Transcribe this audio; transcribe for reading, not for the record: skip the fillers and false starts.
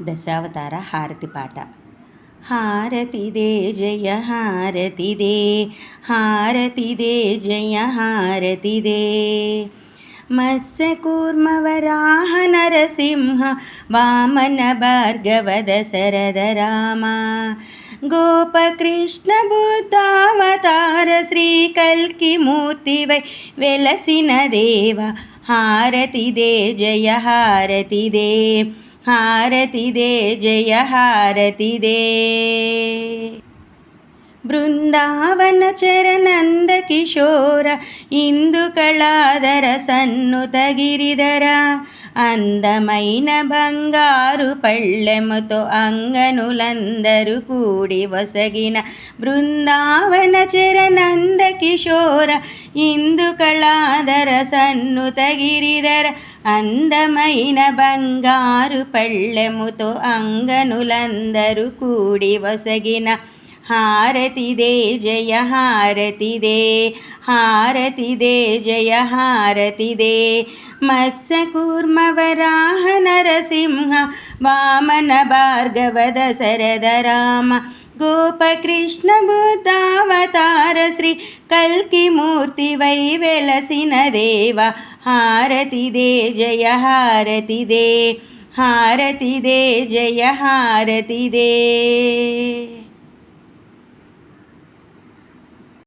దశావతార హారతి పాట. హారతిదే జయ హారతిదే, హారతిదే జయ హారతిదే. మత్స్యకూర్మవరాహ నరసింహ వామన భార్గవ దశరథ రామ, గోపకృష్ణ బుద్ధావతార శ్రీ కల్కి మూర్తివై వెలసిన దేవ. హారతిదే జయ హారతిదే, హారతిదే జయ హారతిదే. బృందావన చరణంద కిశోర ఇందు కళాధర సన్నుత గిరిధర, అందమైన బంగారు పళ్ళెముతో అంగనులందరూ కూడి వసగిన. బృందావన చరణంద కిశోర ఇందు కళాధర సన్నుత గిరిధర, అందమైన బంగారు పళ్ళెముతో అంగనులందరూ కూడి వసగిన. హారతిదే జయ హారతిదే, హారతిదే జయ హారతిదే. మత్స్యకూర్మవరాహ నరసింహ వామన భార్గవ దశరథ రామ, గోపకృష్ణ బుద్ధావతార శ్రీ కల్కి మూర్తివై వెలసిన దేవ. హారతిదే జయ హారతిదే, హారతిదే జయ హారతిదే.